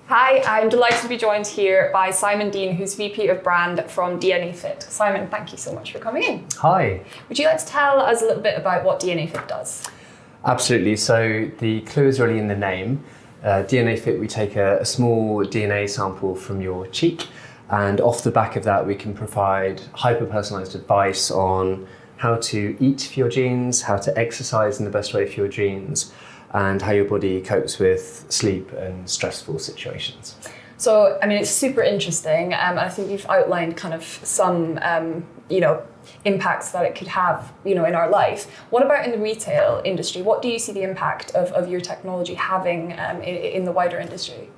Hi, I'm delighted to be joined here by Simon Dean, who's VP of Brand from DNA Fit. Simon, thank you so much for coming in. Hi. Would you like to tell us a little bit about what DNA Fit does? Absolutely. So the clue is really in the name. DNA Fit, we take a small DNA sample from your cheek, and off the back of that, we can provide hyper-personalized advice on how to eat for your genes, how to exercise in the best way for your genes, and how your body copes with sleep and stressful situations. So, I mean, it's super interesting. I think you've outlined kind of some, impacts that it could have, in our life. What about in the retail industry? What do you see the impact of your technology having in the wider industry?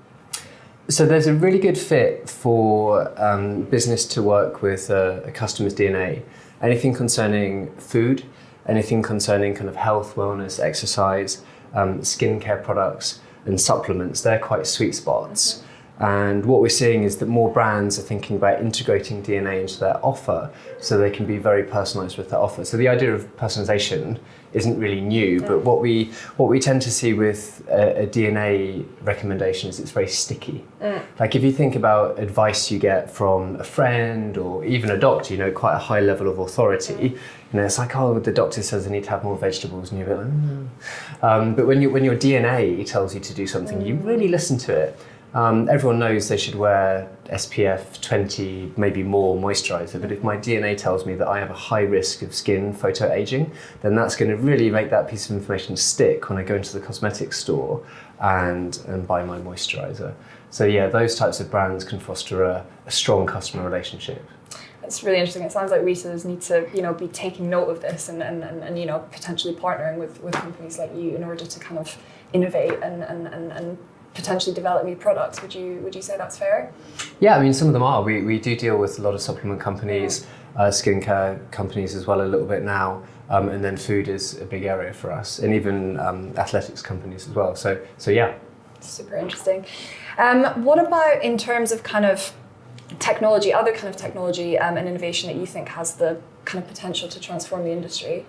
So there's a really good fit for business to work with a customer's DNA. Anything concerning food, anything concerning kind of health, wellness, exercise, skincare products and supplements, they're quite sweet spots. Mm-hmm. And what we're seeing is that more brands are thinking about integrating DNA into their offer so they can be very personalized with their offer. So the idea of personalization isn't really new, but what we tend to see with a DNA recommendation is it's very sticky. Like if you think about advice you get from a friend or even a doctor, quite a high level of authority, it's like, oh, the doctor says I need to have more vegetables, and you're a bit like, but when your DNA tells you to do something, you really listen to it. Everyone knows they should wear SPF 20, maybe more moisturizer, but if my DNA tells me that I have a high risk of skin photoaging, then that's going to really make that piece of information stick when I go into the cosmetics store and buy my moisturizer. So yeah, those types of brands can foster a strong customer relationship. It's really interesting. It sounds like retailers need to, be taking note of this and potentially partnering with companies like you in order to kind of innovate and potentially develop new products. Would you say that's fair? Yeah, I mean, some of them are. We do deal with a lot of supplement companies, skincare companies as well a little bit now, and then food is a big area for us, and even athletics companies as well. So yeah. Super interesting. What about in terms of kind of technology, other kind of technology and innovation that you think has the kind of potential to transform the industry?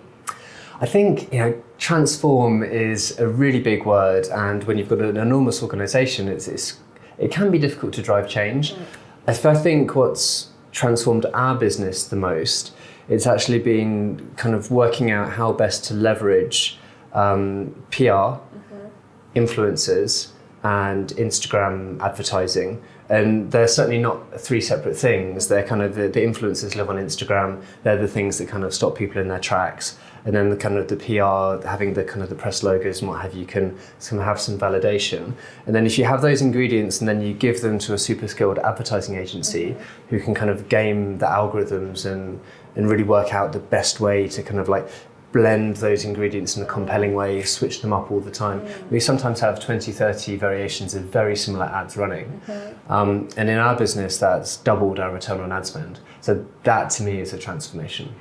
I think transform is a really big word, and when you've got an enormous organisation, it can be difficult to drive change. If I think what's transformed our business the most, it's actually been kind of working out how best to leverage PR, influencers, and Instagram advertising. And they're certainly not three separate things. They're kind of the influencers live on Instagram. They're the things that kind of stop people in their tracks. And then the kind of the PR, having the kind of the press logos and what have you, can have some validation. And then if you have those ingredients and then you give them to a super skilled advertising agency who can kind of game the algorithms and really work out the best way to kind of like blend those ingredients in a compelling way, switch them up all the time. We sometimes have 20, 30 variations of very similar ads running. And in our business, that's doubled our return on ad spend. So that to me is a transformation.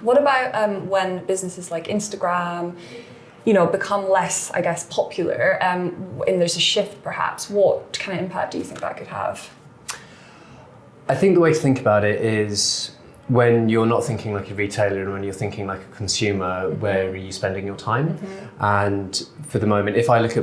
What about when businesses like Instagram, become less, I guess, popular, and there's a shift perhaps? What kind of impact do you think that could have? I think the way to think about it is when you're not thinking like a retailer and when you're thinking like a consumer, where are you spending your time? And for the moment, if I think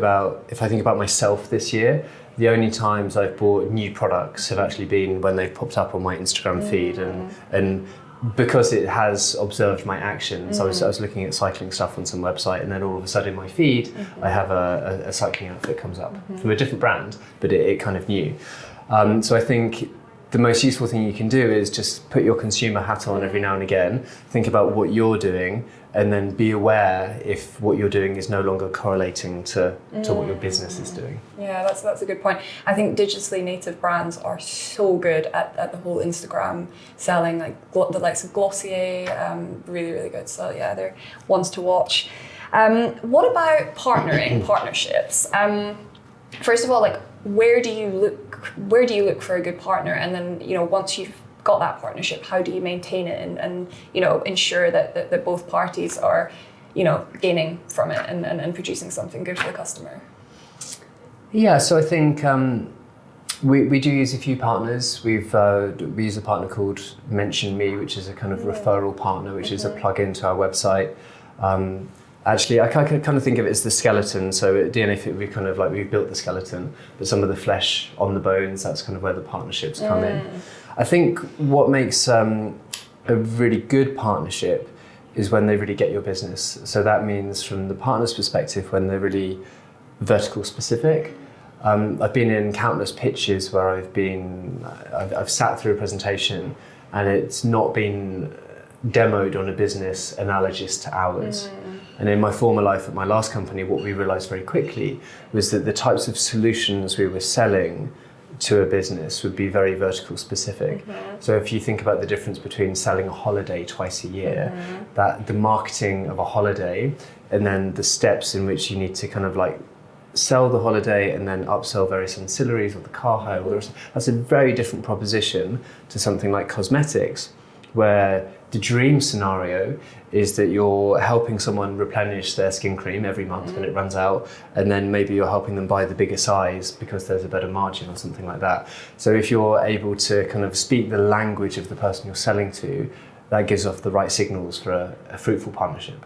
about myself this year, the only times I've bought new products have actually been when they've popped up on my Instagram feed, and because it has observed my actions. I was looking at cycling stuff on some website, and then all of a sudden in my feed, I have a cycling outfit comes up from a different brand, but it kind of knew. So I think the most useful thing you can do is just put your consumer hat on every now and again, think about what you're doing, and then be aware if what you're doing is no longer correlating to what your business is doing. Yeah, that's a good point. I think digitally native brands are so good at the whole Instagram selling, like the likes of Glossier, really, really good. So yeah, they're ones to watch. What about partnerships? First of all, like where do you look for a good partner, and then once you've got that partnership, how do you maintain it and ensure that both parties are gaining from it and producing something good for the customer? Yeah, so I think we do use a few partners. We use a partner called Mention Me, which is a kind of referral partner, which is a plug-in to our website. Actually, I kind of think of it as the skeleton. So at DNA Fit, we kind of like, we've built the skeleton, but some of the flesh on the bones, that's kind of where the partnerships come in. I think what makes a really good partnership is when they really get your business. So that means from the partner's perspective, when they're really vertical specific. I've been in countless pitches where I've sat through a presentation and it's not been demoed on a business analogous to ours. And in my former life at my last company, what we realized very quickly was that the types of solutions we were selling to a business would be very vertical specific. So if you think about the difference between selling a holiday twice a year, that the marketing of a holiday and then the steps in which you need to kind of like sell the holiday and then upsell various ancillaries or the car hire, that's a very different proposition to something like cosmetics, where the dream scenario is that you're helping someone replenish their skin cream every month when it runs out, and then maybe you're helping them buy the bigger size because there's a better margin or something like that. So if you're able to kind of speak the language of the person you're selling to, that gives off the right signals for a fruitful partnership.